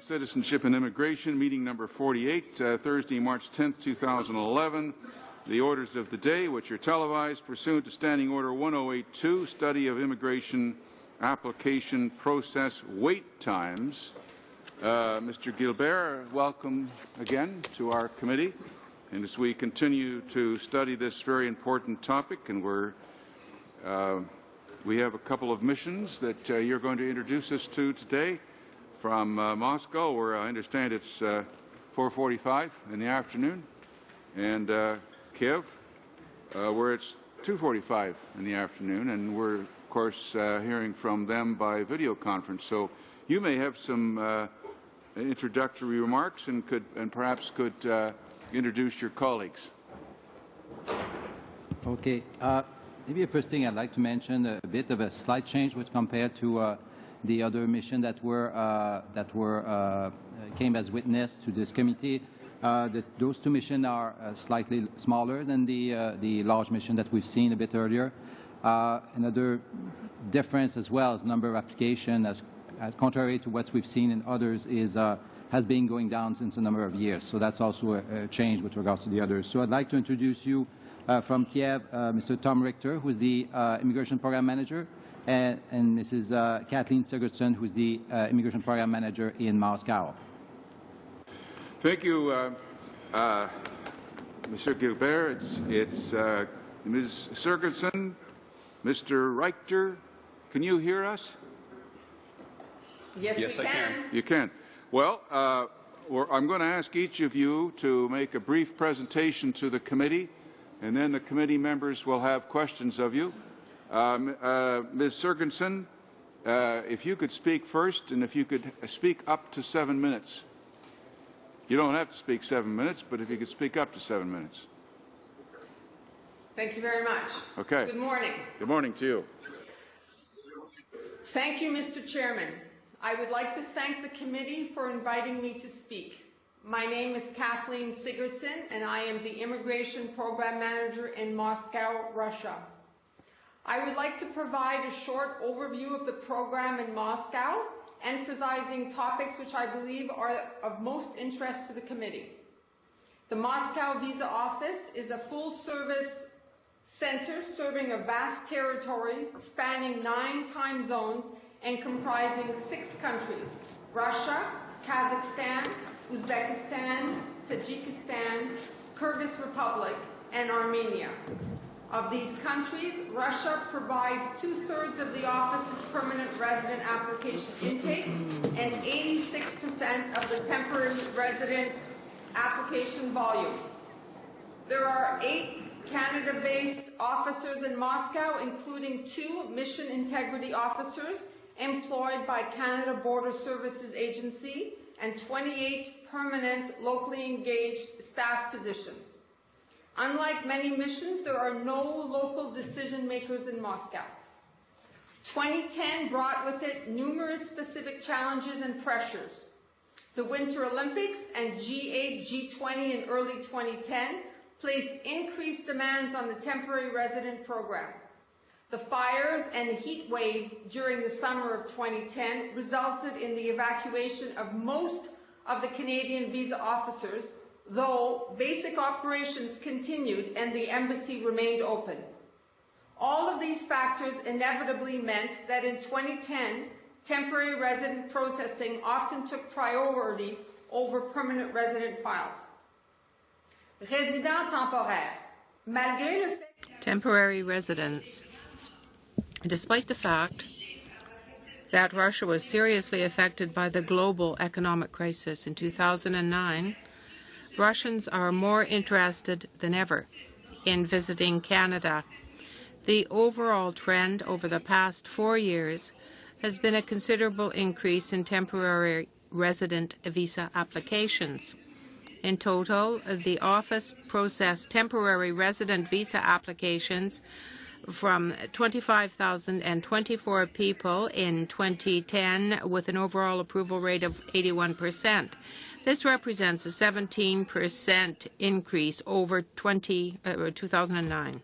Citizenship and Immigration, meeting number 48, Thursday, March 10th, 2011. The orders of the day, which are televised pursuant to Standing Order 1082, Study of Immigration Application Process Wait Times. Mr. Gilbert, welcome again to our committee. And as we continue to study this very important topic, and we have a couple of missions that you're going to introduce us to today from Moscow, where I understand it's 4:45 in the afternoon, and Kiev, where it's 2:45 in the afternoon, and we're, of course, hearing from them by video conference. So you may have some introductory remarks and perhaps could introduce your colleagues. Okay. Maybe the first thing I'd like to mention a bit of a slight change when compared to the other mission that came as witness to this committee. Those two missions are slightly smaller than the large mission that we've seen a bit earlier. Another difference as well as number of applications, as contrary to what we've seen in others, has been going down since a number of years. So that's also a change with regards to the others. So I'd like to introduce you from Kiev, Mr. Tom Richter, who is the Immigration Program Manager, and Mrs. Kathleen Sigurdsson, who is the Immigration Program Manager in Moscow. Thank you, Mr. Gilbert. It's Ms. Sigurdsson, Mr. Richter. Can you hear us? Yes, we can. You can. Well, I'm going to ask each of you to make a brief presentation to the committee, and then the committee members will have questions of you. Ms. Sigurdsson, if you could speak first, and if you could speak up to 7 minutes. You don't have to speak 7 minutes, but if you could speak up to 7 minutes. Thank you very much. Okay. Good morning. Good morning to you. Thank you, Mr. Chairman. I would like to thank the committee for inviting me to speak. My name is Kathleen Sigurdsson, and I am the Immigration Program Manager in Moscow, Russia. I would like to provide a short overview of the program in Moscow, emphasizing topics which I believe are of most interest to the committee. The Moscow Visa Office is a full-service center serving a vast territory spanning 9 time zones and comprising 6 countries: Russia, Kazakhstan, Uzbekistan, Tajikistan, Kyrgyz Republic, and Armenia. Of these countries, Russia provides 2/3 of the office's permanent resident application intake and 86% of the temporary resident application volume. There are 8 Canada-based officers in Moscow, including 2 mission integrity officers employed by Canada Border Services Agency and 28 permanent locally engaged staff positions. Unlike many missions, there are no local decision makers in Moscow. 2010 brought with it numerous specific challenges and pressures. The Winter Olympics and G8, G20 in early 2010 placed increased demands on the temporary resident program. The fires and heat wave during the summer of 2010 resulted in the evacuation of most of the Canadian visa officers, though basic operations continued and the embassy remained open. All of these factors inevitably meant that in 2010, temporary resident processing often took priority over permanent resident files. Résident temporaire. Malgré le fait... Temporary residents. Despite the fact that Russia was seriously affected by the global economic crisis in 2009, Russians are more interested than ever in visiting Canada. The overall trend over the past 4 years has been a considerable increase in temporary resident visa applications. In total, the office processed temporary resident visa applications from 25,024 people in 2010 with an overall approval rate of 81%. This represents a 17% increase over 2009.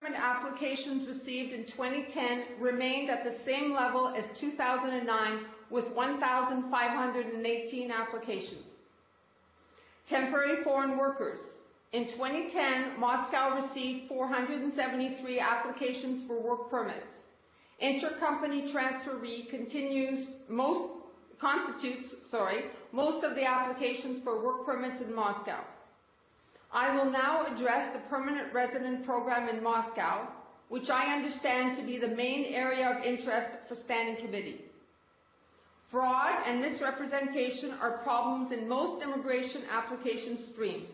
Applications received in 2010 remained at the same level as 2009 with 1,518 applications. Temporary foreign workers. In 2010, Moscow received 473 applications for work permits. Intercompany transferee constitutes most of the applications for work permits in Moscow. I will now address the permanent resident program in Moscow, which I understand to be the main area of interest for Standing Committee. Fraud and misrepresentation are problems in most immigration application streams.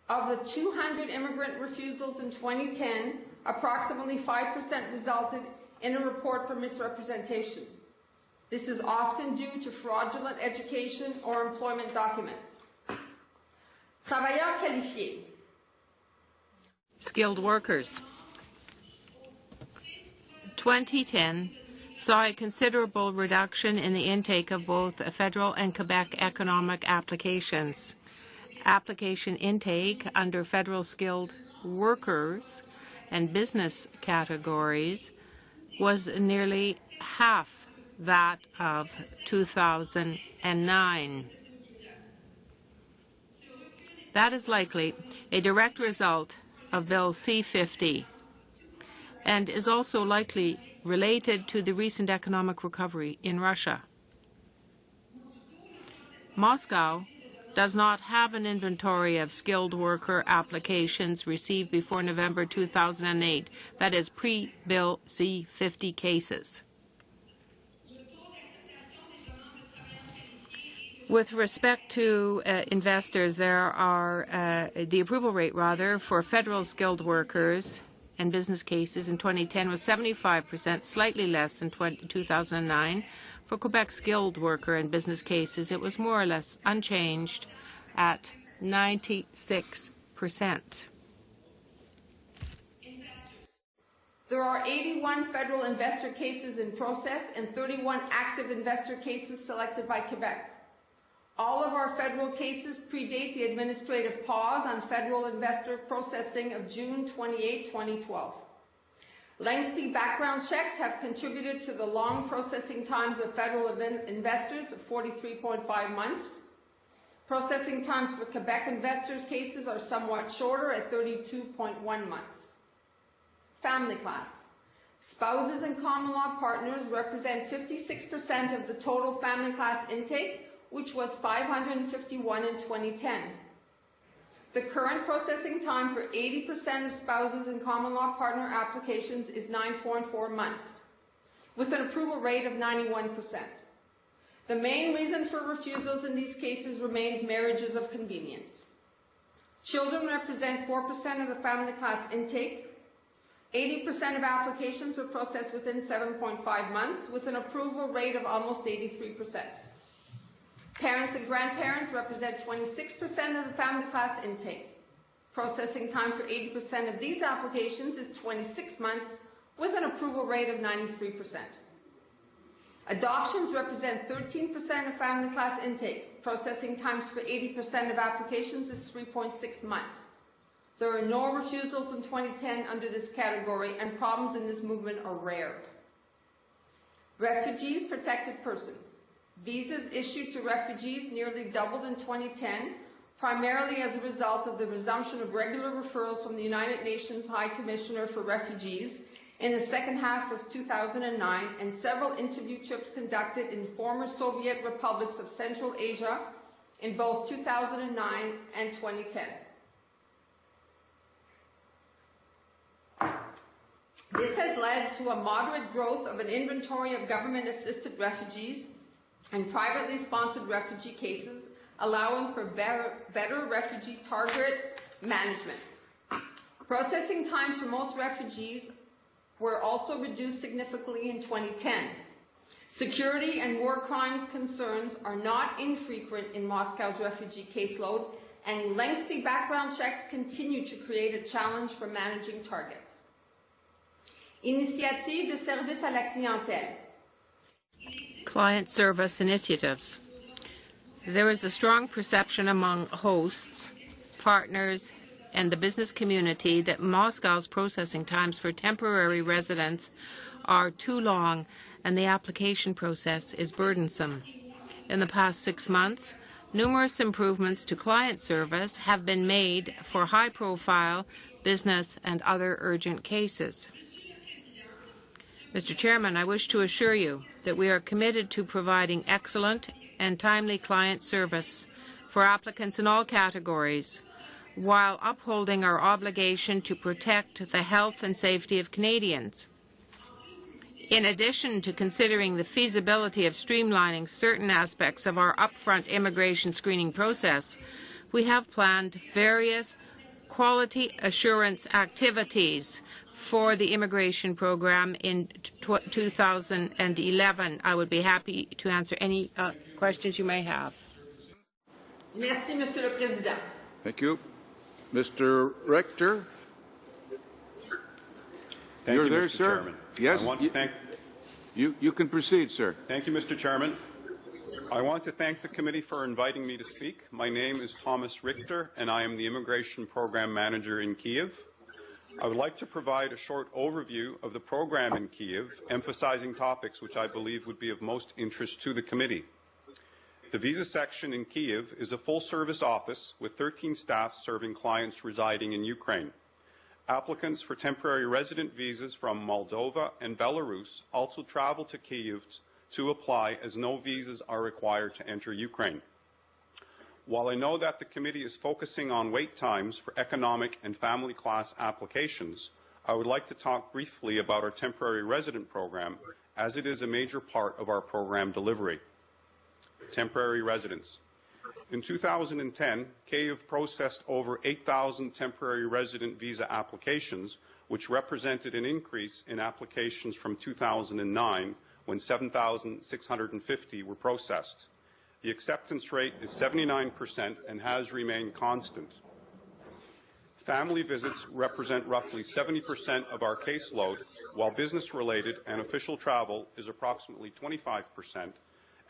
Of the 200 immigrant refusals in 2010, approximately 5% resulted in a report for misrepresentation. This is often due to fraudulent education or employment documents. Travailleurs qualifiés. Skilled workers. 2010 saw a considerable reduction in the intake of both federal and Quebec economic applications. Application intake under federal skilled workers and business categories was nearly half that of 2009. That is likely a direct result of Bill C-50 and is also likely related to the recent economic recovery in Russia. Moscow does not have an inventory of skilled worker applications received before November 2008, that is pre-Bill C-50 cases. With respect to investors, there are the approval rate, for federal skilled workers and business cases in 2010 was 75%, slightly less than 2009. For Quebec skilled worker and business cases, it was more or less unchanged at 96%. There are 81 federal investor cases in process and 31 active investor cases selected by Quebec. All of our federal cases predate the administrative pause on federal investor processing of June 28, 2012. Lengthy background checks have contributed to the long processing times of federal investors of 43.5 months. Processing times for Quebec investors' cases are somewhat shorter at 32.1 months. Family class. Spouses and common law partners represent 56% of the total family class intake, which was 551 in 2010. The current processing time for 80% of spouses and common law partner applications is 9.4 months, with an approval rate of 91%. The main reason for refusals in these cases remains marriages of convenience. Children represent 4% of the family class intake. 80% of applications were processed within 7.5 months, with an approval rate of almost 83%. Parents and grandparents represent 26% of the family class intake. Processing time for 80% of these applications is 26 months, with an approval rate of 93%. Adoptions represent 13% of family class intake. Processing times for 80% of applications is 3.6 months. There are no refusals in 2010 under this category, and problems in this movement are rare. Refugees, protected persons. Visas issued to refugees nearly doubled in 2010, primarily as a result of the resumption of regular referrals from the United Nations High Commissioner for Refugees in the second half of 2009, and several interview trips conducted in former Soviet republics of Central Asia in both 2009 and 2010. This has led to a moderate growth of an inventory of government-assisted refugees and privately sponsored refugee cases, allowing for better refugee target management. Processing times for most refugees were also reduced significantly in 2010. Security and war crimes concerns are not infrequent in Moscow's refugee caseload, and lengthy background checks continue to create a challenge for managing targets. Initiative de service à la clientèle. Client service initiatives. There is a strong perception among hosts, partners, and the business community that Moscow's processing times for temporary residents are too long and the application process is burdensome. In the past 6 months, numerous improvements to client service have been made for high-profile business and other urgent cases. Mr. Chairman, I wish to assure you that we are committed to providing excellent and timely client service for applicants in all categories, while upholding our obligation to protect the health and safety of Canadians. In addition to considering the feasibility of streamlining certain aspects of our upfront immigration screening process, we have planned various quality assurance activities for the immigration program in 2011. I would be happy to answer any questions you may have. Merci, Monsieur le Président. Thank you. Mr. Rector? Thank You're you, there, Mr. sir? Chairman. Yes? I want to thank You can proceed, sir. Thank you, Mr. Chairman. I want to thank the committee for inviting me to speak. My name is Thomas Richter, and I am the Immigration Program Manager in Kyiv. I would like to provide a short overview of the program in Kyiv, emphasizing topics which I believe would be of most interest to the committee. The visa section in Kyiv is a full-service office with 13 staff serving clients residing in Ukraine. Applicants for temporary resident visas from Moldova and Belarus also travel to Kyiv to apply, as no visas are required to enter Ukraine. While I know that the committee is focusing on wait times for economic and family class applications, I would like to talk briefly about our temporary resident program, as it is a major part of our program delivery. Temporary residence. In 2010, Kyiv processed over 8,000 temporary resident visa applications, which represented an increase in applications from 2009, when 7,650 were processed. The acceptance rate is 79% and has remained constant. Family visits represent roughly 70% of our caseload, while business-related and official travel is approximately 25%,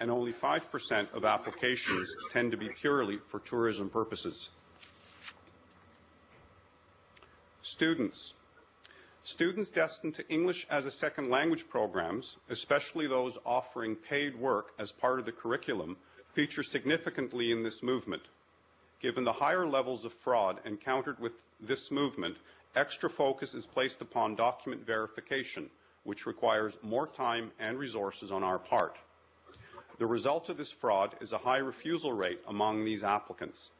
and only 5% of applications tend to be purely for tourism purposes. Students. Students destined to English as a second language programs, especially those offering paid work as part of the curriculum, feature significantly in this movement. Given the higher levels of fraud encountered with this movement, extra focus is placed upon document verification, which requires more time and resources on our part. The result of this fraud is a high refusal rate among these applicants.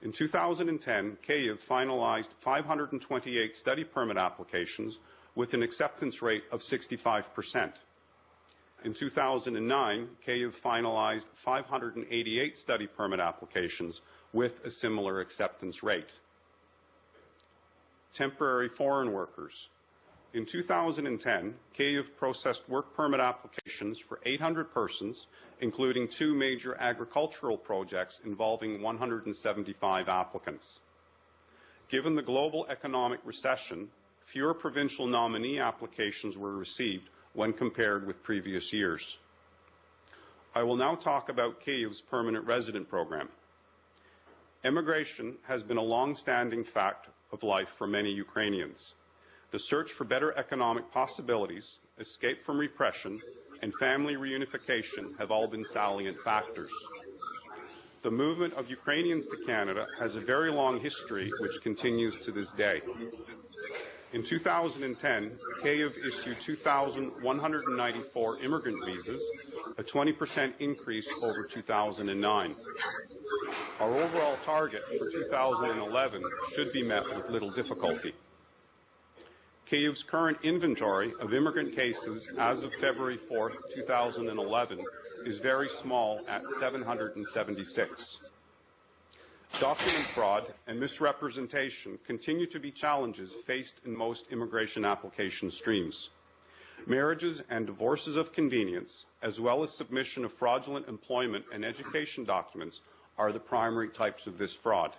In 2010, Kyiv finalized 528 study permit applications with an acceptance rate of 65%. In 2009, Kyiv finalized 588 study permit applications with a similar acceptance rate. Temporary foreign workers. In 2010, Kyiv processed work permit applications for 800 persons, including 2 major agricultural projects involving 175 applicants. Given the global economic recession, fewer provincial nominee applications were received when compared with previous years. I will now talk about Kyiv's permanent resident program. Immigration has been a long-standing fact of life for many Ukrainians. The search for better economic possibilities, escape from repression, and family reunification have all been salient factors. The movement of Ukrainians to Canada has a very long history which continues to this day. In 2010, Kyiv issued 2,194 immigrant visas, a 20% increase over 2009. Our overall target for 2011 should be met with little difficulty. Kyiv's current inventory of immigrant cases as of February 4, 2011 is very small at 776. Document fraud and misrepresentation continue to be challenges faced in most immigration application streams. Marriages and divorces of convenience, as well as submission of fraudulent employment and education documents, are the primary types of this fraud.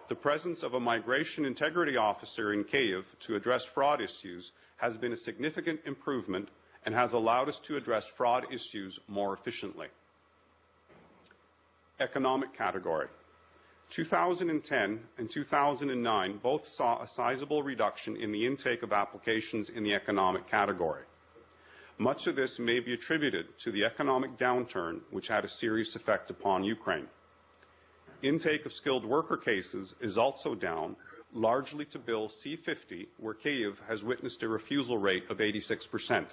The presence of a migration integrity officer in Kyiv to address fraud issues has been a significant improvement and has allowed us to address fraud issues more efficiently. Economic category. 2010 and 2009 both saw a sizable reduction in the intake of applications in the economic category. Much of this may be attributed to the economic downturn, which had a serious effect upon Ukraine. Intake of skilled worker cases is also down, largely to Bill C-50, where Kyiv has witnessed a refusal rate of 86%.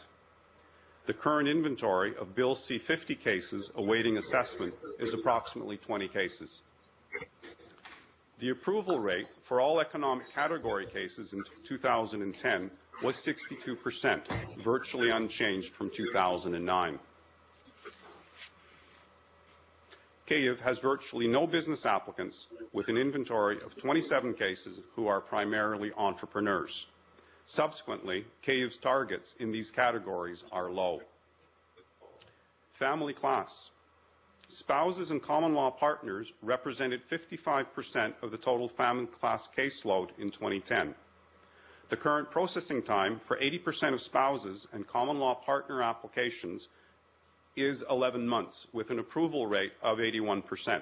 The current inventory of Bill C-50 cases awaiting assessment is approximately 20 cases. The approval rate for all economic category cases in 2010 was 62%, virtually unchanged from 2009. Kyiv has virtually no business applicants, with an inventory of 27 cases who are primarily entrepreneurs. Subsequently, Kyiv's targets in these categories are low. Family class. Spouses and common law partners represented 55% of the total family class caseload in 2010. The current processing time for 80% of spouses and common law partner applications is 11 months, with an approval rate of 81%.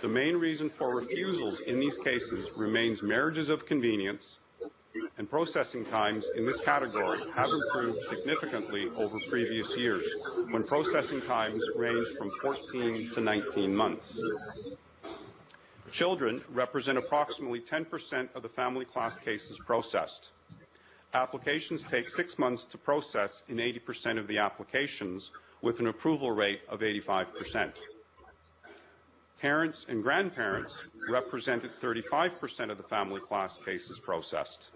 The main reason for refusals in these cases remains marriages of convenience, and processing times in this category have improved significantly over previous years, when processing times ranged from 14 to 19 months. Children represent approximately 10% of the family class cases processed. Applications take 6 months to process in 80% of the applications, with an approval rate of 85%. Parents and grandparents represented 35% of the family class cases processed.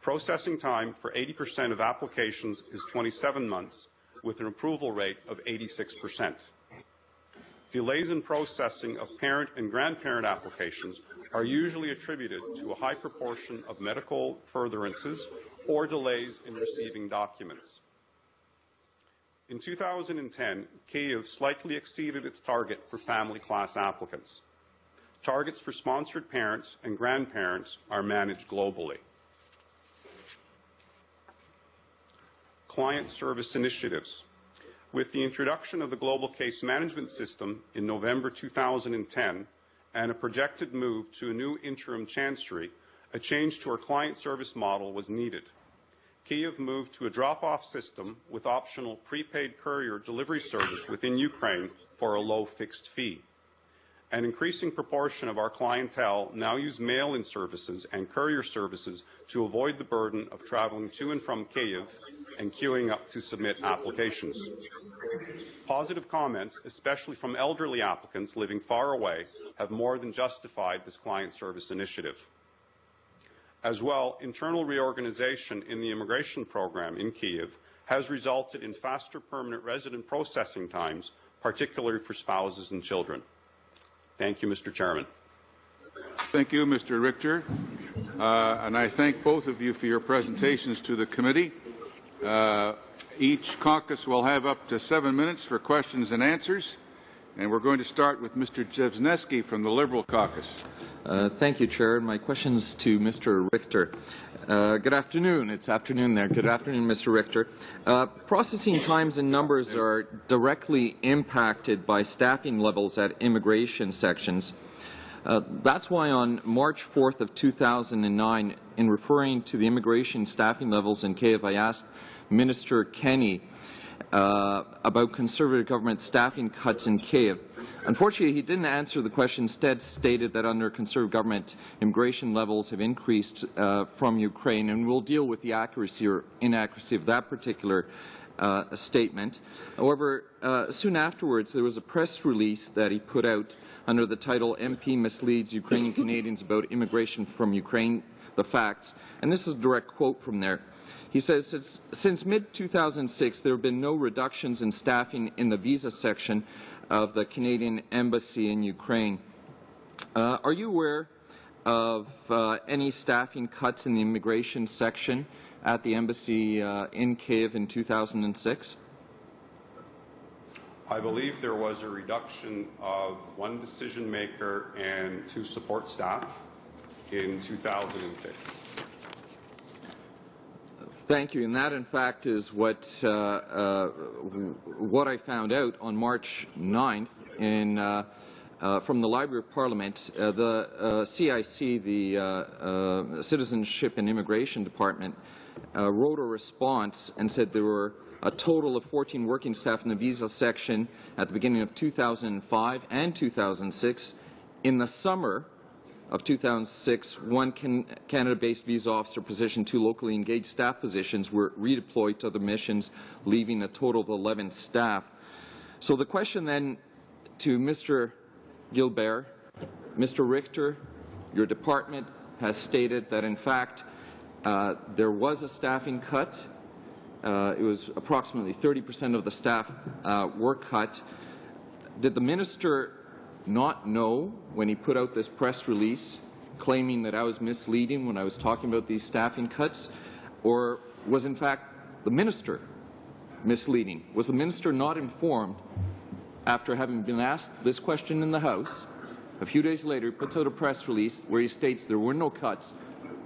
Processing time for 80% of applications is 27 months, with an approval rate of 86%. Delays in processing of parent and grandparent applications are usually attributed to a high proportion of medical furtherances or delays in receiving documents. In 2010, Kyiv slightly exceeded its target for family class applicants. Targets for sponsored parents and grandparents are managed globally. Client service initiatives. With the introduction of the global case management system in November 2010 and a projected move to a new interim chancery, a change to our client service model was needed. Kyiv moved to a drop-off system with optional prepaid courier delivery service within Ukraine for a low fixed fee. An increasing proportion of our clientele now use mail-in services and courier services to avoid the burden of traveling to and from Kyiv and queuing up to submit applications. Positive comments, especially from elderly applicants living far away, have more than justified this client service initiative. As well, internal reorganization in the immigration program in Kyiv has resulted in faster permanent resident processing times, particularly for spouses and children. Thank you, Mr. Chairman. Thank you, Mr. Richter. And I thank both of you for your presentations to the committee. Each caucus will have up to 7 minutes for questions and answers. And we're going to start with Mr. Jevzneski from the Liberal caucus. Thank you, Chair. My question is to Mr. Richter. Good afternoon. It's afternoon there. Good afternoon, Mr. Richter. Processing times and numbers are directly impacted by staffing levels at immigration sections. That's why on March 4th of 2009, in referring to the immigration staffing levels in Kyiv, I asked Minister Kenny about Conservative government staffing cuts in Kyiv. Unfortunately, he didn't answer the question, instead stated that under Conservative government, immigration levels have increased from Ukraine, and we'll deal with the accuracy or inaccuracy of that particular statement. However, soon afterwards, there was a press release that he put out under the title, MP Misleads Ukrainian Canadians About Immigration from Ukraine, the Facts, and this is a direct quote from there. He says, since mid-2006, there have been no reductions in staffing in the visa section of the Canadian Embassy in Ukraine. Are you aware of any staffing cuts in the immigration section at the Embassy in Kyiv in 2006? I believe there was a reduction of 1 decision maker and 2 support staff in 2006. Thank you, and that, in fact, is what I found out on March 9th in from the Library of Parliament, the CIC, the Citizenship and Immigration Department, wrote a response and said there were a total of 14 working staff in the visa section at the beginning of 2005 and 2006. In the summer of 2006, one Canada-based visa officer position, 2 locally engaged staff positions were redeployed to other missions, leaving a total of 11 staff. So the question then to Mr. Gilbert, Mr. Richter, your department has stated that in fact there was a staffing cut. It was approximately 30% of the staff were cut. Did the minister not know when he put out this press release claiming that I was misleading when I was talking about these staffing cuts? Or was in fact the minister misleading? Was the minister not informed after having been asked this question in the House? A few days later, he puts out a press release where he states there were no cuts.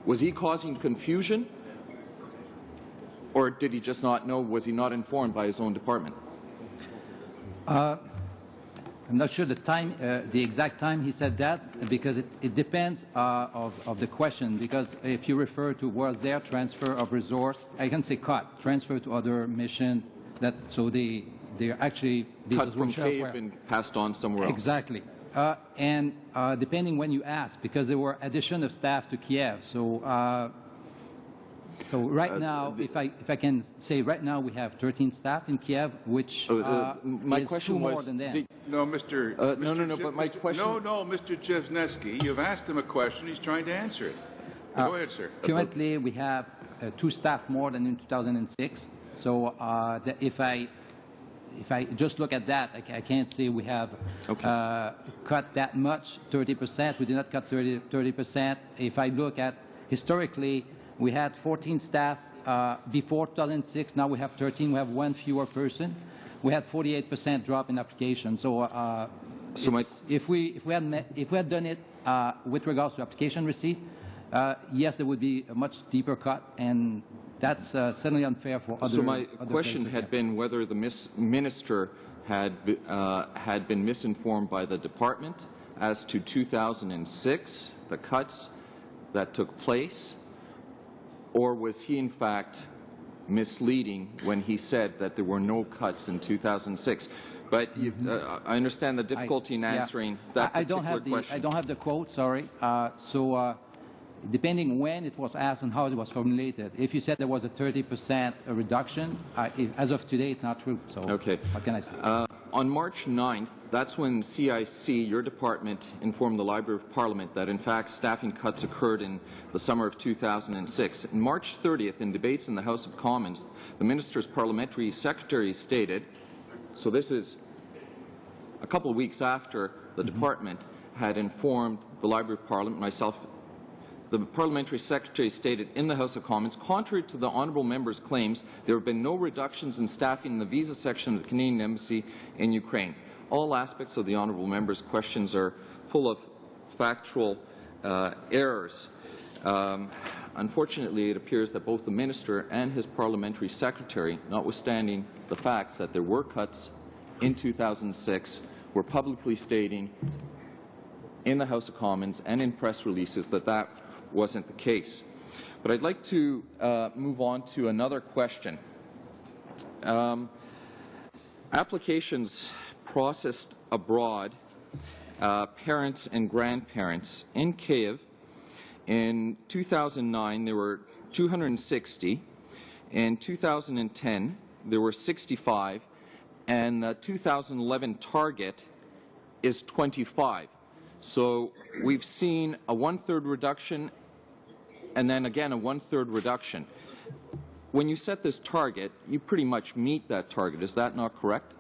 Was he causing confusion? Or did he just not know? Was he not informed by his own department? I'm not sure the time, the exact time he said that, because it depends of the question. Because if you refer to was there transfer of resource, I can say cut, transfer to other mission. That so they are actually cut from Kiev and passed on somewhere else. Exactly. And depending when you ask, because there were addition of staff to Kiev. So right now, if I can say, right now we have 13 staff in Kiev, which my is question 2 more was, than that. No, Mr. No, but my question... No, Mr. Chesnesky, you've asked him a question. He's trying to answer it. Go ahead, sir. Currently, we have 2 staff more than in 2006. So if I just look at that, I can't say we have cut that much, 30%. We did not cut 30%. If I look at historically, we had 14 staff before 2006. Now we have 13. We have 1 fewer person. We had 48% drop in application. So, if we had done it with regards to application receipt, yes, there would be a much deeper cut, and that's certainly unfair for other. So my question had been whether the minister had been misinformed by the department as to 2006, the cuts that took place, or was he in fact misleading when he said that there were no cuts in 2006? But I understand the difficulty in answering that particular question. I don't have the quote, sorry. Depending when it was asked and how it was formulated, if you said there was a 30% reduction, as of today, it's not true. So what can I say? On March 9th, that's when CIC, your department, informed the Library of Parliament that, in fact, staffing cuts occurred in the summer of 2006. On March 30th, in debates in the House of Commons, the Minister's Parliamentary Secretary stated, so this is a couple of weeks after the department had informed the Library of Parliament, myself, the Parliamentary Secretary stated in the House of Commons, contrary to the honourable member's claims, there have been no reductions in staffing in the visa section of the Canadian Embassy in Ukraine. All aspects of the honourable member's questions are full of factual errors. Unfortunately, it appears that both the Minister and his Parliamentary Secretary, notwithstanding the facts that there were cuts in 2006, were publicly stating in the House of Commons and in press releases that that wasn't the case. But I'd like to move on to another question. Applications processed abroad, parents and grandparents in Kiev, in 2009 there were 260, in 2010 there were 65, and the 2011 target is 25. So we've seen a 1/3 reduction and then again a 1/3 reduction. When you set this target, you pretty much meet that target. Is that not correct?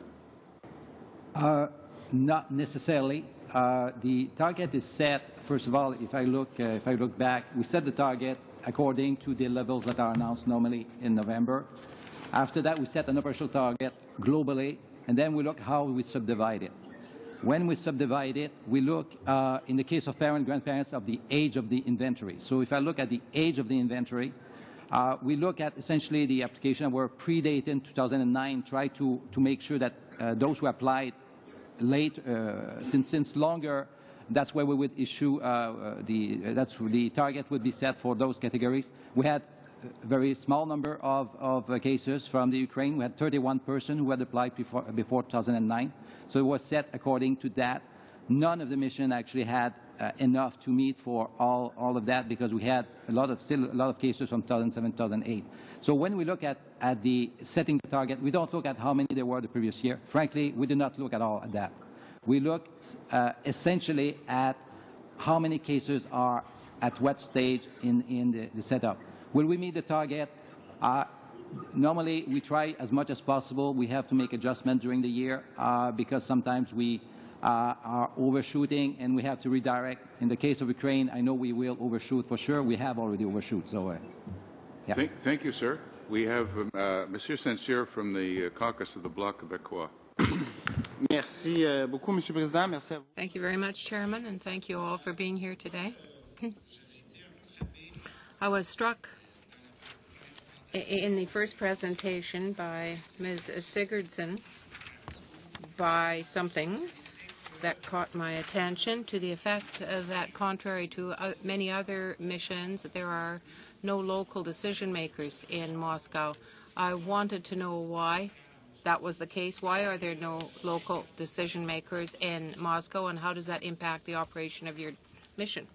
Not necessarily. The target is set, first of all, if I look back, we set the target according to the levels that are announced normally in November. After that, we set an operational target globally, and then we look how we subdivide it. When we subdivide it, we look, in the case of parent, grandparents, of the age of the inventory. So if I look at the age of the inventory, we look at essentially the application that were predated in 2009, try to make sure that those who applied since longer, that's where we would issue the target would be set for those categories. We had a very small number of cases from the Ukraine. We had 31 persons who had applied before 2009. So it was set according to that. None of the mission actually had enough to meet for all of that, because we had still a lot of cases from 2007, 2008. So when we look at the setting the target, we don't look at how many there were the previous year. Frankly, we do not look at all at that. We look essentially at how many cases are at what stage in the setup. Will we meet the target? Normally, we try as much as possible. We have to make adjustments during the year because sometimes we are overshooting and we have to redirect. In the case of Ukraine, I know we will overshoot for sure. We have already overshoot. So, yeah. Thank you, sir. We have Monsieur Saint-Cyr from the caucus of the Bloc Québécois. Merci beaucoup, Monsieur le Président. Merci à vous. Thank you very much, Chairman, and thank you all for being here today. I was struck in the first presentation by Ms. Sigurdsson by something that caught my attention, to the effect that contrary to many other missions, that there are no local decision makers in Moscow. I wanted to know why that was the case. Why are there no local decision makers in Moscow, and how does that impact the operation of your mission?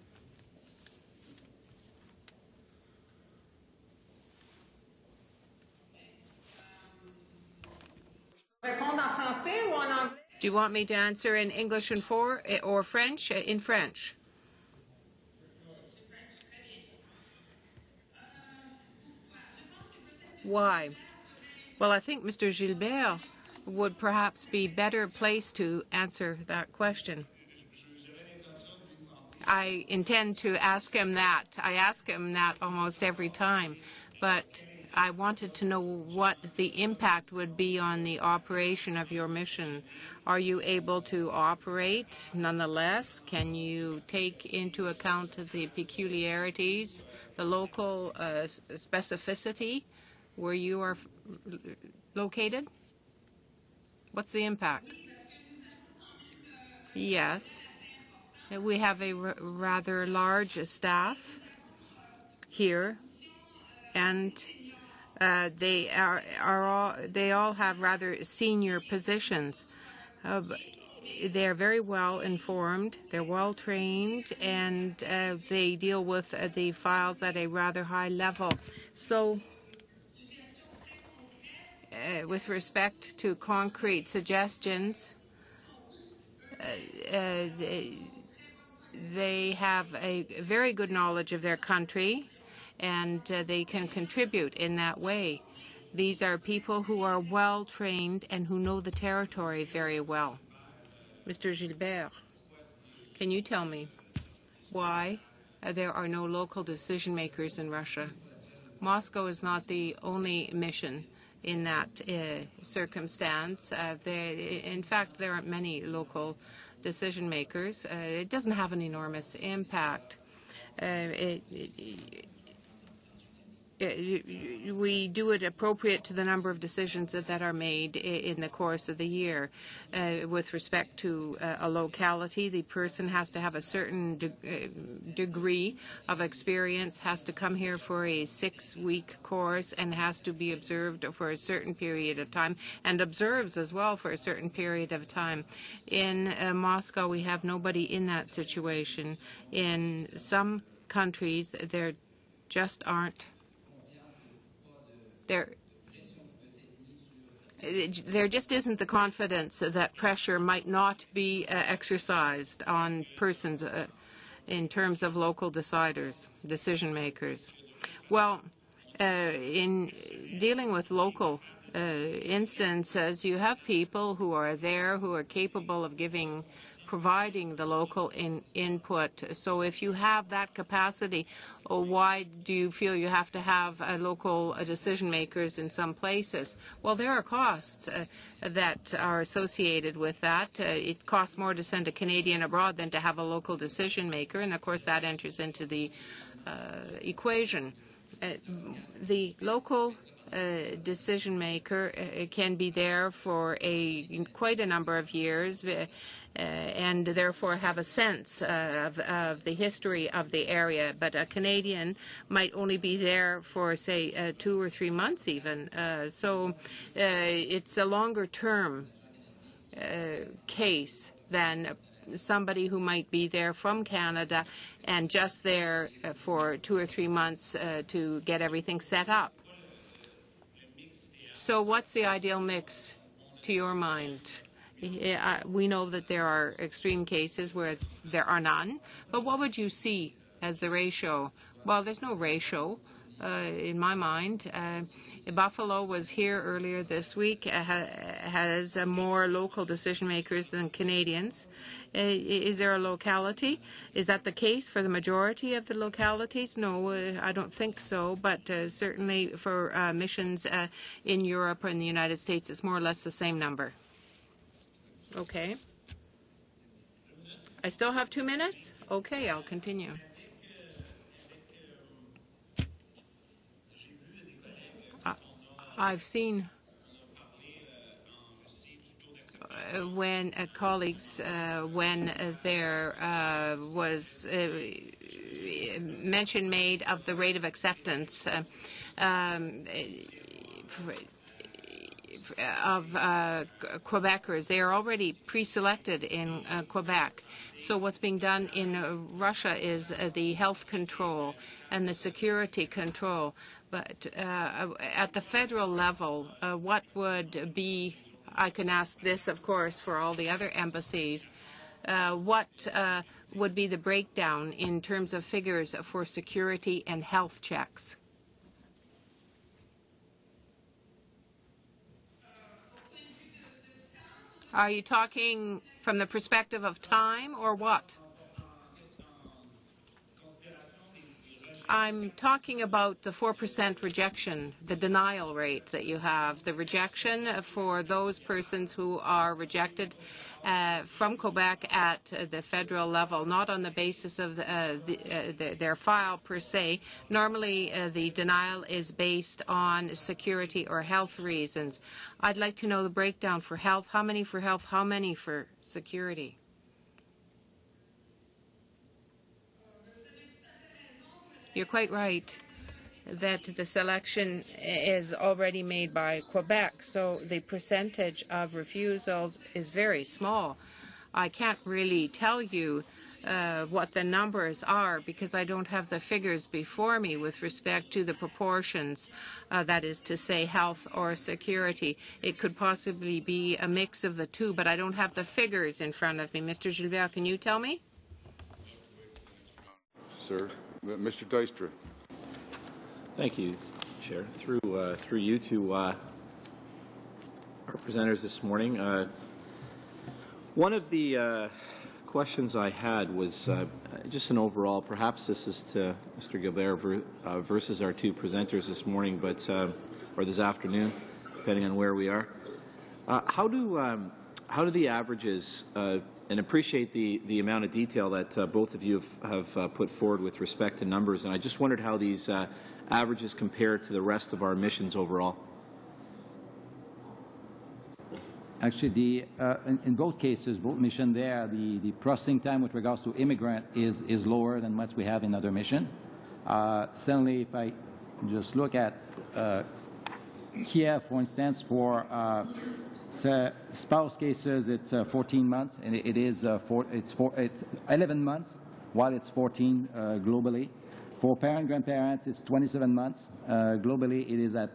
Do you want me to answer in English or French? In French. Why? Well, I think Mr. Gilbert would perhaps be better placed to answer that question. I intend to ask him that. I ask him that almost every time, but I wanted to know what the impact would be on the operation of your mission. Are you able to operate nonetheless? Can you take into account the peculiarities, the local specificity where you are located? What's the impact? Yes. We have a rather large staff here, and they all have rather senior positions. They're very well informed, they're well trained, and they deal with the files at a rather high level. So with respect to concrete suggestions, they have a very good knowledge of their country, and they can contribute in that way. These are people who are well trained and who know the territory very well. Mr. Gilbert, can you tell me why there are no local decision makers in Russia? Moscow is not the only mission in that circumstance. In fact, there aren't many local decision makers. It doesn't have an enormous impact. We do it appropriate to the number of decisions that are made in the course of the year. With respect to a locality, the person has to have a certain degree of experience, has to come here for a 6-week course, and has to be observed for a certain period of time, and observes as well for a certain period of time. In Moscow, we have nobody in that situation. In some countries, there just aren't. There just isn't the confidence that pressure might not be exercised on persons in terms of local deciders, decision makers. Well, in dealing with local instances, you have people who are there who are capable of providing the local input. So if you have that capacity, why do you feel you have to have local decision makers in some places? Well, there are costs that are associated with that. It costs more to send a Canadian abroad than to have a local decision maker, and of course that enters into the equation. The local decision maker can be there for quite a number of years and therefore have a sense of the history of the area. But a Canadian might only be there for, say, 2 or 3 months even. So it's a longer term case than somebody who might be there from Canada and just there for 2 or 3 months to get everything set up. So what's the ideal mix to your mind? We know that there are extreme cases where there are none, but what would you see as the ratio? Well, there's no ratio in my mind. Buffalo was here earlier this week, has more local decision makers than Canadians. Is there a locality? Is that the case for the majority of the localities? No, I don't think so, but certainly for missions in Europe or in the United States, it's more or less the same number. Okay. I still have 2 minutes? Okay, I'll continue. I've seen when colleagues, when there was mention made of the rate of acceptance of Quebecers. They are already pre-selected in Quebec. So what's being done in Russia is the health control and the security control. But at the federal level, what would be, I can ask this, of course, for all the other embassies, what would be the breakdown in terms of figures for security and health checks? Are you talking from the perspective of time or what? I'm talking about the 4% rejection, the denial rate that you have, the rejection for those persons who are rejected from Quebec at the federal level, not on the basis of their file per se. Normally, the denial is based on security or health reasons. I'd like to know the breakdown for health. How many for health? How many for security? You're quite right that the selection is already made by Quebec, so the percentage of refusals is very small. I can't really tell you what the numbers are because I don't have the figures before me with respect to the proportions, that is to say health or security. It could possibly be a mix of the two, but I don't have the figures in front of me. Mr. Gilbert, can you tell me? Sir. Mr. Dijkstra. Thank you, Chair. Through you to our presenters this morning. One of the questions I had was just an overall, perhaps this is to Mr. Gilbert versus our two presenters this morning, but or this afternoon, depending on where we are. How do the averages and appreciate the amount of detail that both of you have put forward with respect to numbers, and I just wondered how these averages compare to the rest of our missions overall. Actually, in both cases, both missions there, the processing time with regards to immigrant is lower than what we have in other missions. Certainly, if I just look at Kiev, for instance, for spouse cases, it's 14 months, and it's 11 months, while it's 14 globally. For grandparents, it's 27 months. Globally, it is at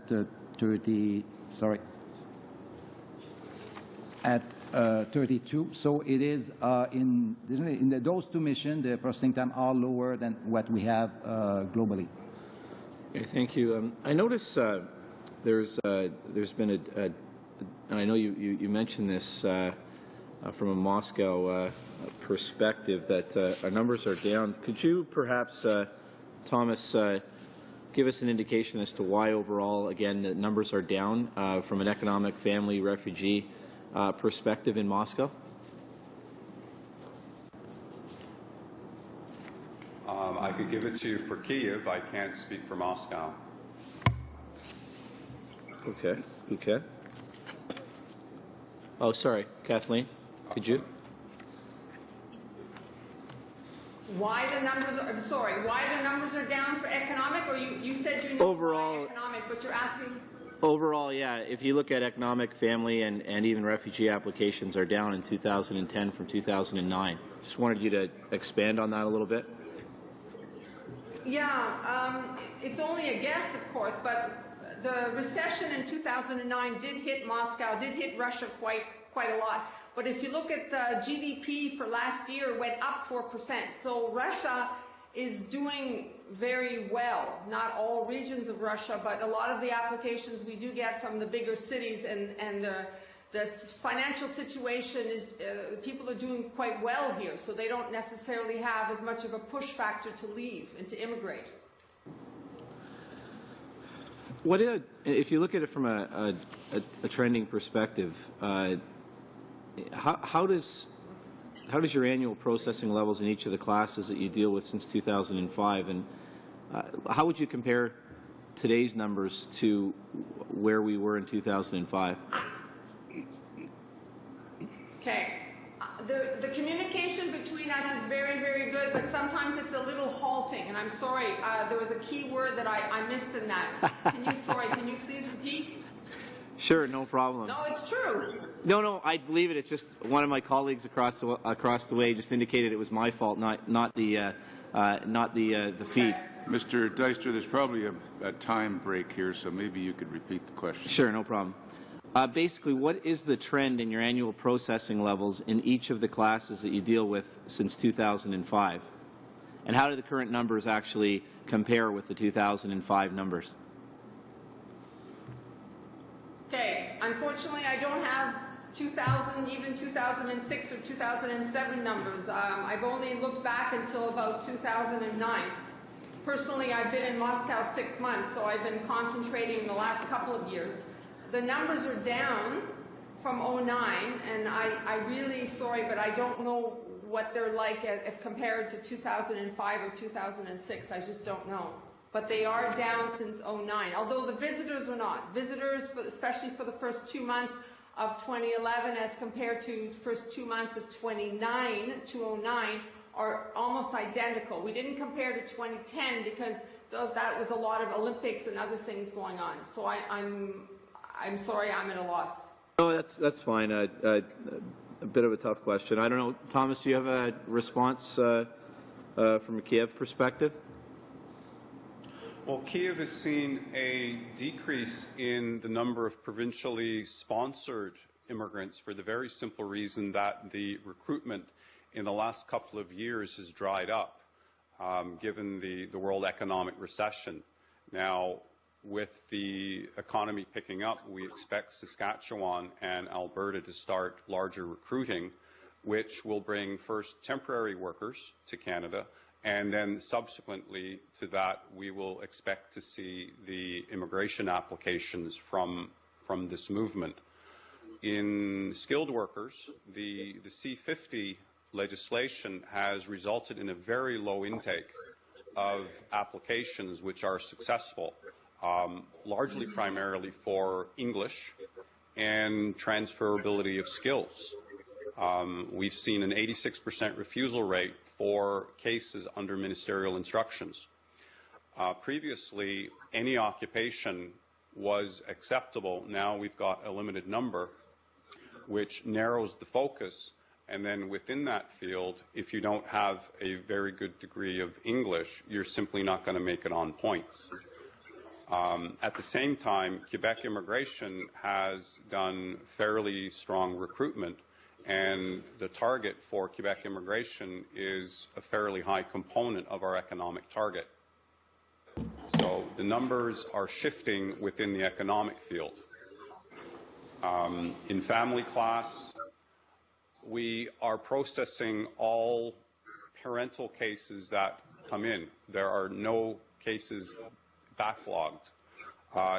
32. So it is in those two missions, the processing time are lower than what we have globally. Okay, thank you. I notice there's been and I know you mentioned this from a Moscow perspective, that our numbers are down. Could you perhaps, Thomas, give us an indication as to why overall, again, the numbers are down from an economic, family, refugee perspective in Moscow? I could give it to you for Kyiv. I can't speak for Moscow. Okay. Okay. Oh, sorry, Kathleen, could you? Why the numbers are, I'm sorry, why the numbers are down for economic, or you said you know Overall, why economic, but you're asking? Overall, yeah, if you look at economic, family, and even refugee applications are down in 2010 from 2009. Just wanted you to expand on that a little bit. Yeah, it's only a guess, of course, but the recession in 2009 did hit Moscow, did hit Russia quite a lot. But if you look at the GDP for last year, it went up 4%. So Russia is doing very well. Not all regions of Russia, but a lot of the applications we do get from the bigger cities, and the financial situation is, people are doing quite well here, so they don't necessarily have as much of a push factor to leave and to immigrate. What if you look at it from a trending perspective, how does your annual processing levels in each of the classes that you deal with since 2005, and how would you compare today's numbers to where we were in 2005? Okay. The communication between us is very, very good, but sometimes it's a little halting, and I'm sorry, there was a key word that I missed in that. Can you please repeat? Sure, no problem. No, it's true. No, I believe it. It's just one of my colleagues across the way just indicated it was my fault, not the feed. Okay. Mr. Deister, there's probably a time break here, so maybe you could repeat the question. Sure, no problem. Basically, what is the trend in your annual processing levels in each of the classes that you deal with since 2005? And how do the current numbers actually compare with the 2005 numbers? Okay, unfortunately I don't have 2000, even 2006 or 2007 numbers. I've only looked back until about 2009. Personally, I've been in Moscow 6 months, so I've been concentrating the last couple of years. The numbers are down from 2009, and I really, sorry, but I don't know what they're like if compared to 2005 or 2006. I just don't know. But they are down since 2009, although the visitors are not. Visitors, especially for the first 2 months of 2011 as compared to the first 2 months of 2009, are almost identical. We didn't compare to 2010 because that was a lot of Olympics and other things going on. So I'm sorry, I'm at a loss. Oh, that's fine. A bit of a tough question. I don't know, Thomas, do you have a response from a Kiev perspective? Well, Kiev has seen a decrease in the number of provincially sponsored immigrants for the very simple reason that the recruitment in the last couple of years has dried up, given the world economic recession. Now, with the economy picking up, we expect Saskatchewan and Alberta to start larger recruiting, which will bring first temporary workers to Canada, and then subsequently to that, we will expect to see the immigration applications from this movement. In skilled workers, the C-50 legislation has resulted in a very low intake of applications which are successful, largely primarily for English and transferability of skills. We've seen an 86% refusal rate for cases under ministerial instructions. Previously, any occupation was acceptable. Now we've got a limited number, which narrows the focus. And then within that field, if you don't have a very good degree of English, you're simply not going to make it on points. At the same time, Quebec immigration has done fairly strong recruitment, and the target for Quebec immigration is a fairly high component of our economic target. So the numbers are shifting within the economic field. In family class, we are processing all parental cases that come in. There are no cases backlogged.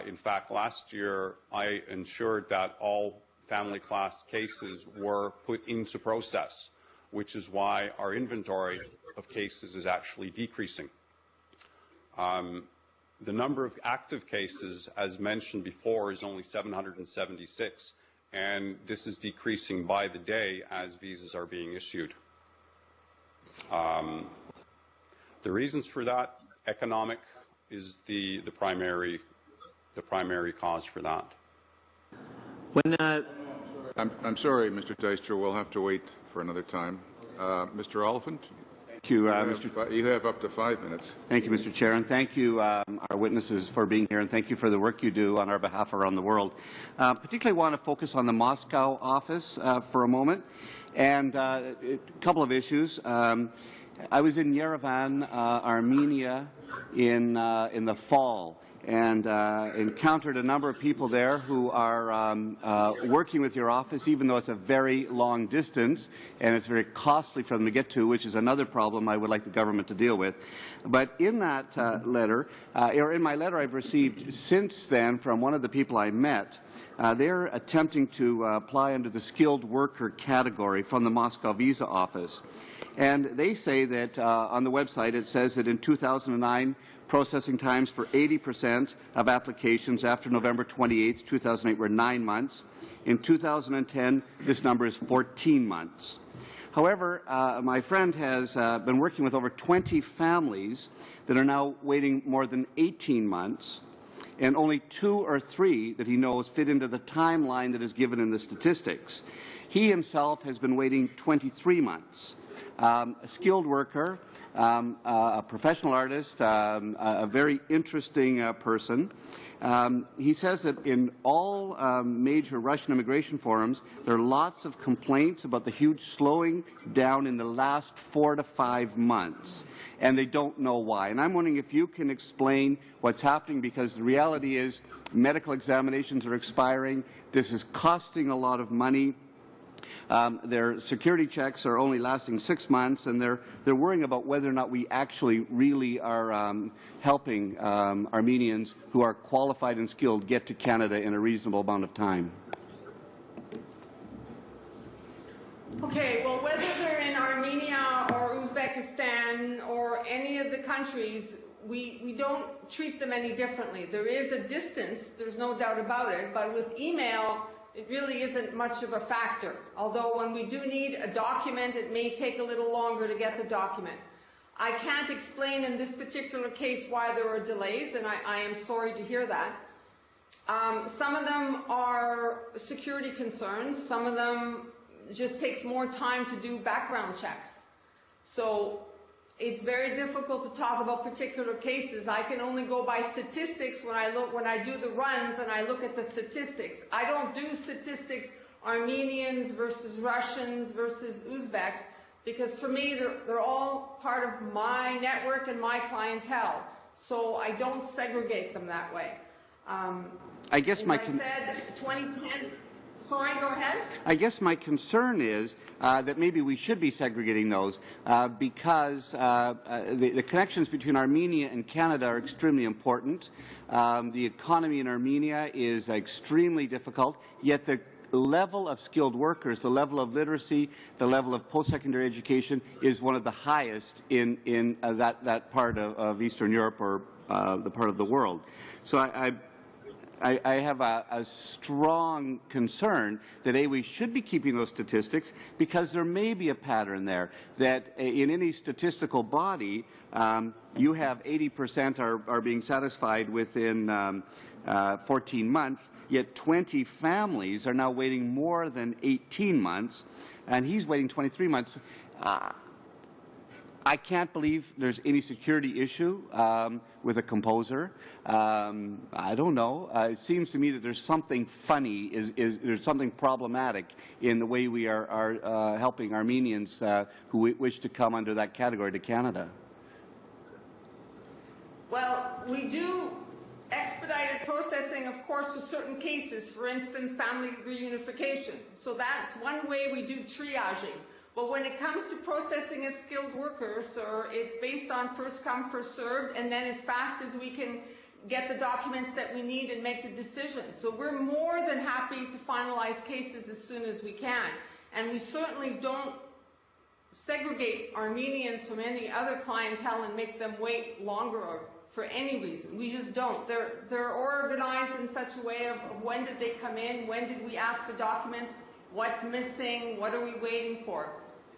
In fact, last year I ensured that all family class cases were put into process, which is why our inventory of cases is actually decreasing. The number of active cases, as mentioned before, is only 776, and this is decreasing by the day as visas are being issued. The reasons for that, economic is the primary cause for that. When I'm sorry, Mr. Dijkstra. We'll have to wait for another time. Mr. Oliphant? Thank you, you have up to 5 minutes. Thank you, Mr. Chair, and thank you, our witnesses, for being here, and thank you for the work you do on our behalf around the world. Particularly want to focus on the Moscow office for a moment, and a couple of issues. I was in Yerevan, Armenia, in the fall, and encountered a number of people there who are working with your office, even though it's a very long distance and it's very costly for them to get to, which is another problem I would like the government to deal with. But in that letter, or in my letter I've received since then from one of the people I met, they're attempting to apply under the skilled worker category from the Moscow visa office. And they say that on the website it says that in 2009, processing times for 80% of applications after November 28, 2008 were 9 months. In 2010, this number is 14 months. However, my friend has been working with over 20 families that are now waiting more than 18 months, and only 2 or 3 that he knows fit into the timeline that is given in the statistics. He himself has been waiting 23 months. A skilled worker, a professional artist, a very interesting person. He says that in all major Russian immigration forums, there are lots of complaints about the huge slowing down in the last 4 to 5 months, and they don't know why. And I'm wondering if you can explain what's happening, because the reality is medical examinations are expiring. This is costing a lot of money. Their security checks are only lasting 6 months, and they're worrying about whether or not we actually really are helping Armenians who are qualified and skilled get to Canada in a reasonable amount of time. Okay, well, whether they're in Armenia or Uzbekistan or any of the countries, we don't treat them any differently. There is a distance, there's no doubt about it, but with email, it really isn't much of a factor. Although when we do need a document, it may take a little longer to get the document. I can't explain in this particular case why there are delays, and I am sorry to hear that. Some of them are security concerns. Some of them just takes more time to do background checks. So it's very difficult to talk about particular cases. I can only go by statistics when I do the runs and I look at the statistics. I don't do statistics Armenians versus Russians versus Uzbeks, because for me they're all part of my network and my clientele. So I don't segregate them that way. I guess as I said, 2010. Sorry, go ahead. I guess my concern is that maybe we should be segregating those because the connections between Armenia and Canada are extremely important. The economy in Armenia is extremely difficult, yet the level of skilled workers, the level of literacy, the level of post-secondary education is one of the highest in that part of Eastern Europe, or the part of the world. So I have a strong concern that we should be keeping those statistics, because there may be a pattern there that in any statistical body you have 80% are being satisfied within 14 months, yet 20 families are now waiting more than 18 months, and he's waiting 23 months. I can't believe there's any security issue with a composer. I don't know. It seems to me that there's something funny, there's something problematic in the way we are helping Armenians who wish to come under that category to Canada. Well, we do expedited processing, of course, for certain cases, for instance, family reunification. So that's one way we do triaging. But when it comes to processing as skilled workers, it's based on first come, first served, and then as fast as we can get the documents that we need and make the decision. So we're more than happy to finalize cases as soon as we can. And we certainly don't segregate Armenians from any other clientele and make them wait longer or for any reason. We just don't. They're organized in such a way of when did they come in, when did we ask for documents, what's missing, what are we waiting for.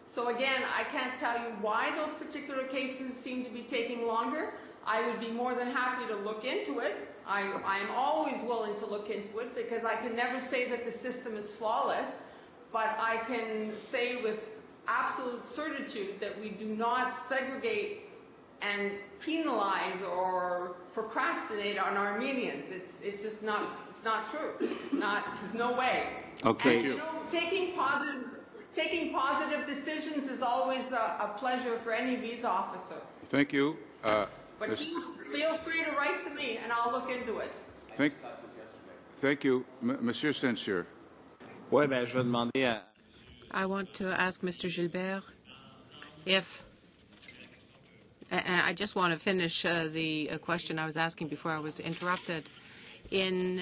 So again, I can't tell you why those particular cases seem to be taking longer. I would be more than happy to look into it. I am always willing to look into it because I can never say that the system is flawless, but I can say with absolute certitude that we do not segregate and penalize or procrastinate on Armenians. It's just not, it's not true. There's no way. Okay. And, you know, taking positive decisions is always a pleasure for any visa officer. Thank you. But feel free to write to me, and I'll look into it. Thank you. Monsieur Censure. Oui, ben, je vais demander à... I want to ask Mr. Gilbert if, and I just want to finish the question I was asking before I was interrupted. In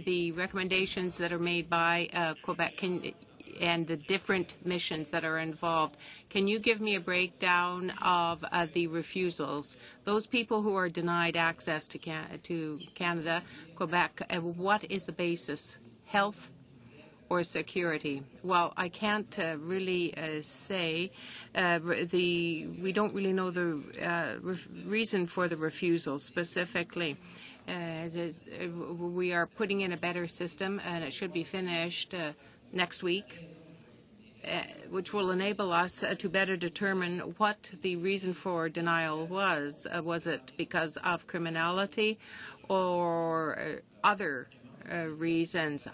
the recommendations that are made by Quebec and the different missions that are involved, can you give me a breakdown of the refusals? Those people who are denied access to Canada, Quebec, what is the basis? Health or security? Well, I can't really say. We don't really know the reason for the refusal specifically. We are putting in a better system, and it should be finished next week, which will enable us to better determine what the reason for denial was. Was it because of criminality or other reasons?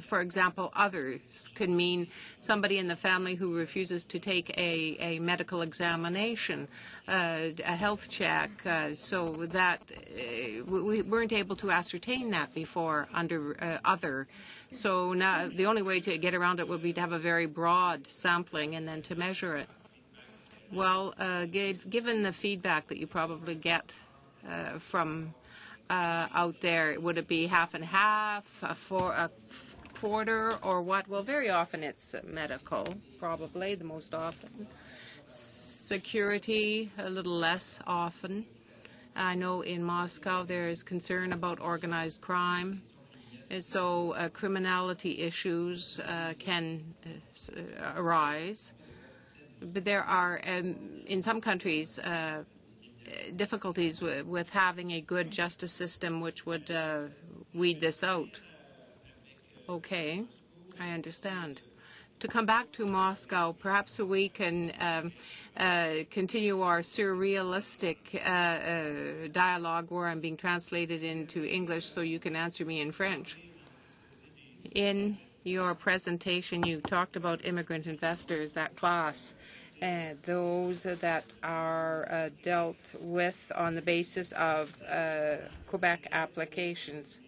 For example, others could mean somebody in the family who refuses to take a medical examination, a health check, so that we weren't able to ascertain that before under other. So now the only way to get around it would be to have a very broad sampling and then to measure it. Well, given the feedback that you probably get from out there, would it be half and half, a quarter, or what? Well, very often it's medical, probably the most often. Security, a little less often. I know in Moscow there is concern about organized crime, so criminality issues can arise. But there are, in some countries, difficulties with having a good justice system which would weed this out. Okay, I understand. To come back to Moscow, perhaps we can continue our surrealistic dialogue where I'm being translated into English so you can answer me in French. In your presentation, you talked about immigrant investors, that class. Those that are dealt with on the basis of Quebec applications,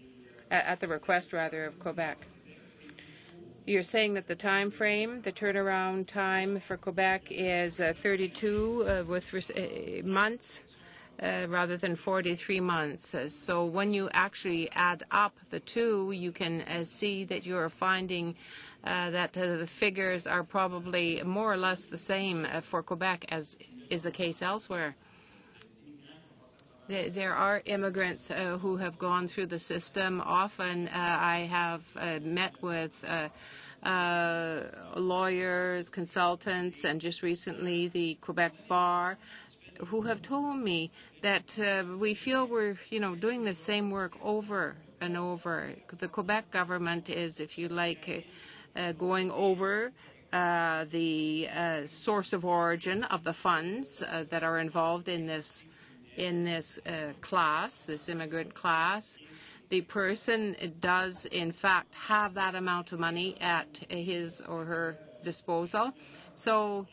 at the request, rather, of Quebec. You're saying that the time frame, the turnaround time for Quebec is 32 months rather than 43 months. So when you actually add up the two, you can see that you're finding that the figures are probably more or less the same for Quebec as is the case elsewhere. There are immigrants who have gone through the system. Often I have met with lawyers, consultants, and just recently the Quebec Bar, who have told me that we feel we're, doing the same work over and over. The Quebec government is, if you like, going over the source of origin of the funds that are involved in this class, this immigrant class. The person does, in fact, have that amount of money at his or her disposal. So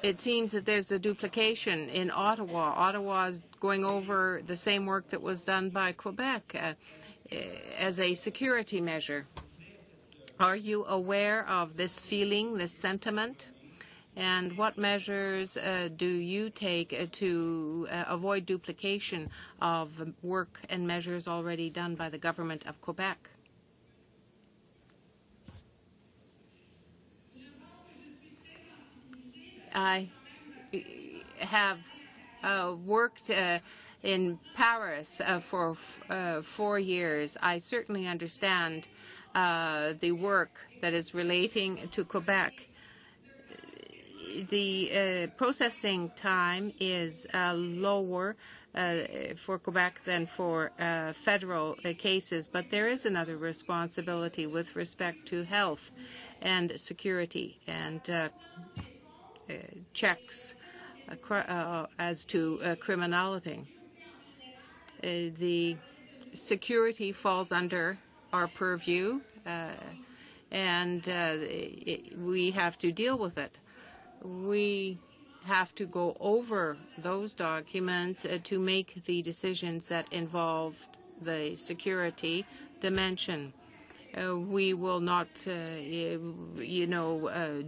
it seems that there's a duplication in Ottawa. Ottawa is going over the same work that was done by Quebec as a security measure. Are you aware of this feeling, this sentiment? And what measures do you take to avoid duplication of work and measures already done by the government of Quebec? I have worked in Paris for 4 years, I certainly understand the work that is relating to Quebec. The processing time is lower for Quebec than for federal cases, but there is another responsibility with respect to health and security and checks as to criminality. The security falls under our purview, and we have to deal with it. We have to go over those documents to make the decisions that involve the security dimension. We will not,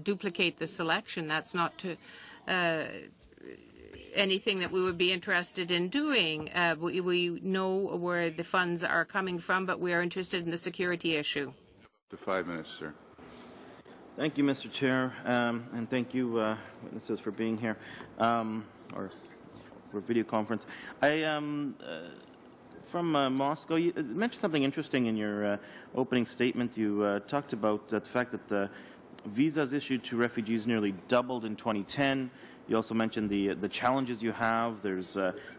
duplicate the selection. That's not anything that we would be interested in doing. We know where the funds are coming from, but we are interested in the security issue. To 5 minutes, sir. Thank you, Mr. Chair, and thank you, witnesses, for being here, or for video conference. From Moscow, you mentioned something interesting in your opening statement. You talked about the fact that the visas issued to refugees nearly doubled in 2010. You also mentioned the challenges you have. There's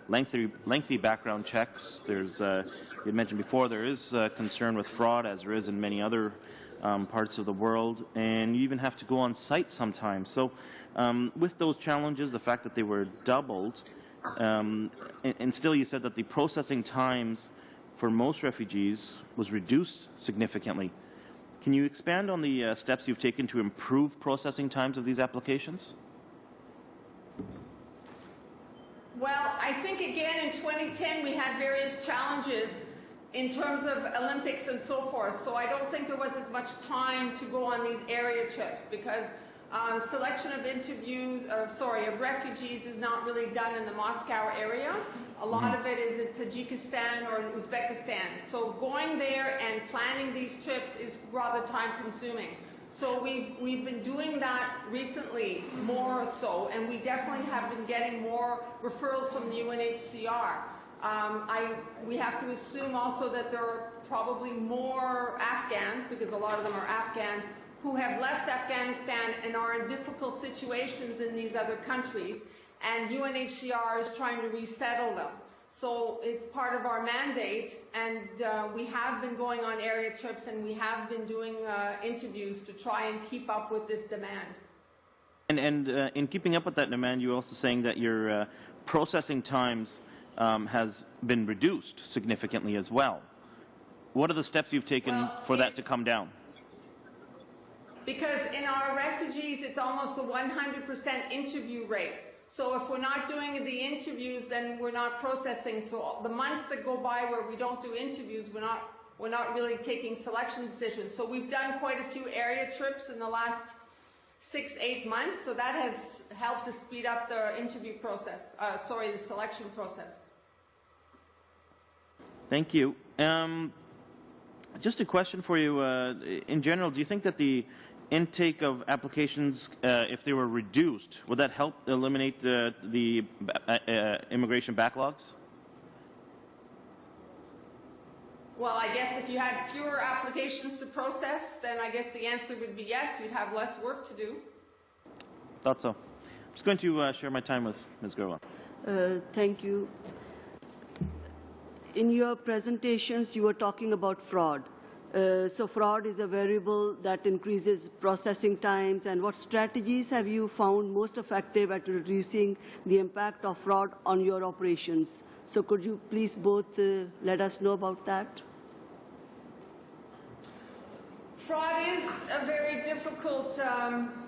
lengthy background checks. There's you mentioned before there is concern with fraud, as there is in many other parts of the world, and you even have to go on site sometimes. So with those challenges, the fact that they were doubled, and still you said that the processing times for most refugees was reduced significantly. Can you expand on the steps you've taken to improve processing times of these applications? Well, I think again in 2010 we had various challenges in terms of Olympics and so forth, so I don't think there was as much time to go on these area trips because selection of of refugees is not really done in the Moscow area. A lot of it is in Tajikistan or in Uzbekistan. So going there and planning these trips is rather time consuming. So we've been doing that recently more so, and we definitely have been getting more referrals from the UNHCR. We have to assume also that there are probably more Afghans, because a lot of them are Afghans, who have left Afghanistan and are in difficult situations in these other countries, and UNHCR is trying to resettle them. So it's part of our mandate, and we have been going on area trips and we have been doing interviews to try and keep up with this demand. And in keeping up with that demand, you're also saying that your processing times has been reduced significantly as well. What are the steps you've taken for that to come down? Because in our refugees, it's almost a 100% interview rate. So if we're not doing the interviews, then we're not processing. So the months that go by where we don't do interviews, we're not really taking selection decisions. So we've done quite a few area trips in the last 6-8 months. So that has helped to speed up the interview process. The selection process. Thank you. Just a question for you. In general, do you think that the intake of applications, if they were reduced, would that help eliminate the immigration backlogs? Well, I guess if you had fewer applications to process, then I guess the answer would be yes, you'd have less work to do. Thought so. I'm just going to share my time with Ms. Gerwa. Thank you. In your presentations, you were talking about fraud. So fraud is a variable that increases processing times. And what strategies have you found most effective at reducing the impact of fraud on your operations? So could you please both let us know about that? Fraud is a very difficult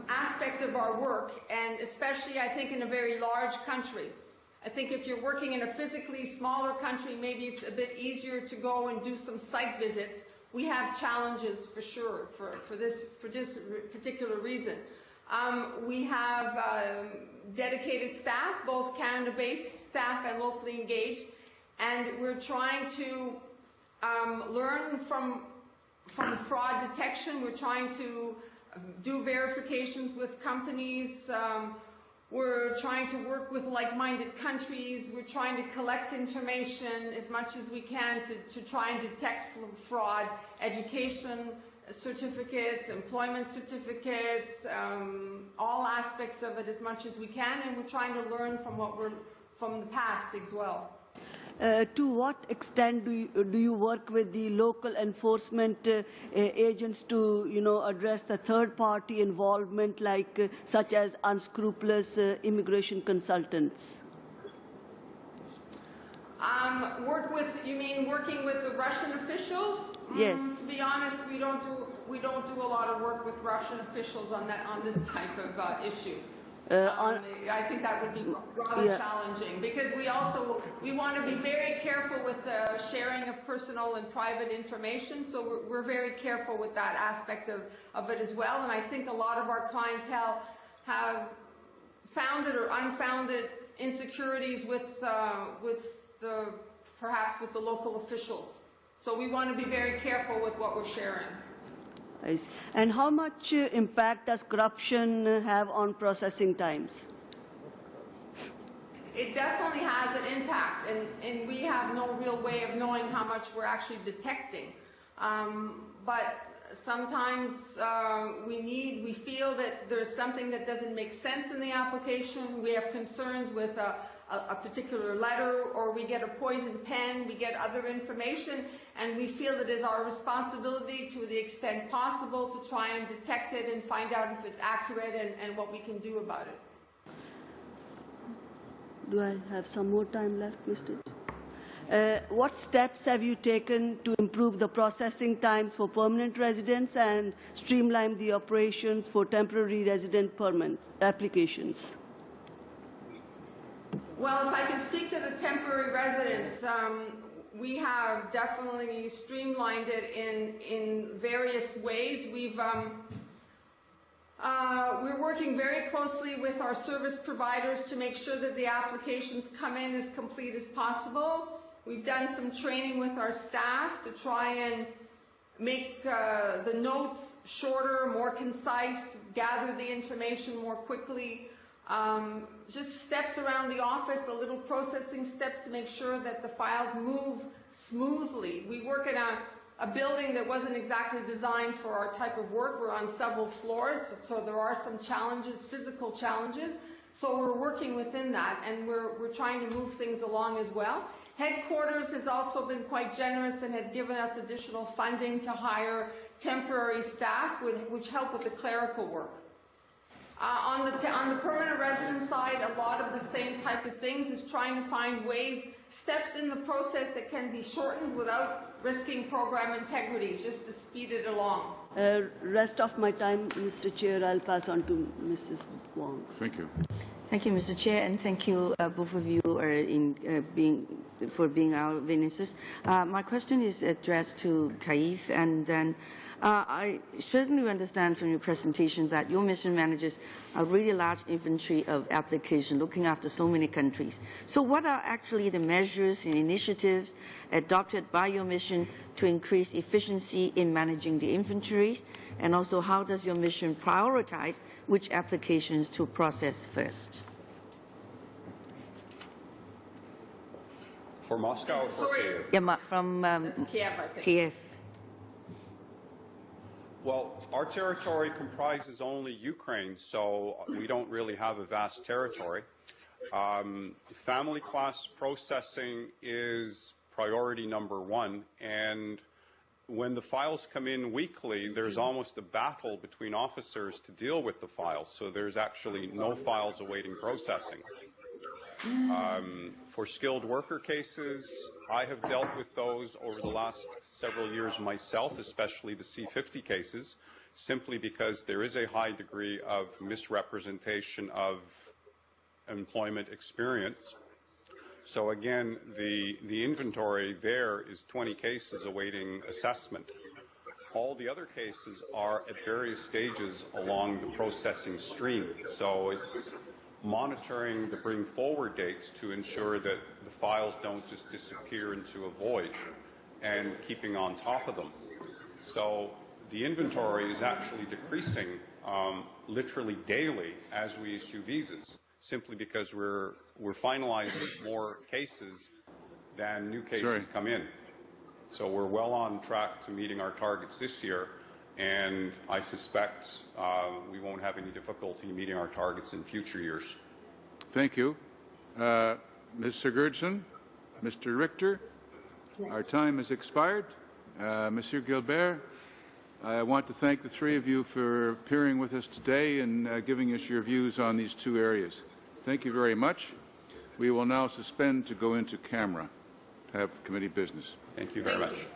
aspect of our work, and especially, I think, in a very large country. I think if you're working in a physically smaller country, maybe it's a bit easier to go and do some site visits. We have challenges for sure for this particular reason. We have dedicated staff, both Canada-based staff and locally engaged, and we're trying to learn from fraud detection. We're trying to do verifications with companies We're trying to work with like-minded countries. We're trying to collect information as much as we can to try and detect fraud, education certificates, employment certificates, all aspects of it as much as we can, and we're trying to learn from the past as well. To what extent do you work with the local enforcement agents to, address the third-party involvement, such as unscrupulous immigration consultants? You mean working with the Russian officials? Yes. To be honest, we don't do a lot of work with Russian officials on this type of issue. I think that would be rather challenging, because we want to be very careful with the sharing of personal and private information, so we're very careful with that aspect of it as well. And I think a lot of our clientele have founded or unfounded insecurities perhaps with the local officials. So we want to be very careful with what we're sharing. And how much impact does corruption have on processing times? It definitely has an impact, and we have no real way of knowing how much we're actually detecting. But sometimes we feel that there's something that doesn't make sense in the application. We have concerns with a particular letter, or we get a poison pen, we get other information, and we feel it is our responsibility to the extent possible to try and detect it and find out if it's accurate and what we can do about it. Do I have some more time left, Mr. What steps have you taken to improve the processing times for permanent residents and streamline the operations for temporary resident permit applications? Well, if I can speak to the temporary residents, we have definitely streamlined it in various ways. We're working very closely with our service providers to make sure that the applications come in as complete as possible. We've done some training with our staff to try and make the notes shorter, more concise, gather the information more quickly. Just steps around the office, the little processing steps to make sure that the files move smoothly. We work in a building that wasn't exactly designed for our type of work. We're on several floors, so there are some challenges, physical challenges. So we're working within that, and we're trying to move things along as well. Headquarters has also been quite generous and has given us additional funding to hire temporary staff, which help with the clerical work. On the permanent resident side, a lot of the same type of things is trying to find ways, steps in the process that can be shortened without risking program integrity, just to speed it along. Rest of my time, Mr. Chair, I'll pass on to Mrs. Wong. Thank you. Thank you, Mr. Chair, and thank you, both of you, for being our witnesses. My question is addressed to Kaif, and then I certainly understand from your presentation that your mission manages a really large inventory of applications looking after so many countries. So what are actually the measures and initiatives adopted by your mission to increase efficiency in managing the inventories? And also, how does your mission prioritize which applications to process first? For Moscow or for Kiev? Yeah, from Kiev, I think. Kiev. Well, our territory comprises only Ukraine, so we don't really have a vast territory. Family class processing is priority number one, and when the files come in weekly, there's almost a battle between officers to deal with the files, so there's actually no files awaiting processing. For skilled worker cases, I have dealt with those over the last several years myself, especially the C-50 cases, simply because there is a high degree of misrepresentation of employment experience. So again, the inventory there is 20 cases awaiting assessment. All the other cases are at various stages along the processing stream. So it's monitoring the bring forward dates to ensure that the files don't just disappear into a void, and keeping on top of them. So the inventory is actually decreasing literally daily as we issue visas. simply because we're finalizing more cases than new cases come in. So we're well on track to meeting our targets this year, and I suspect we won't have any difficulty meeting our targets in future years. Thank you. Ms. Sigurdsson, Mr. Richter, our time has expired. Monsieur Gilbert, I want to thank the three of you for appearing with us today and giving us your views on these two areas. Thank you very much. We will now suspend to go into camera to have committee business. Thank you very much.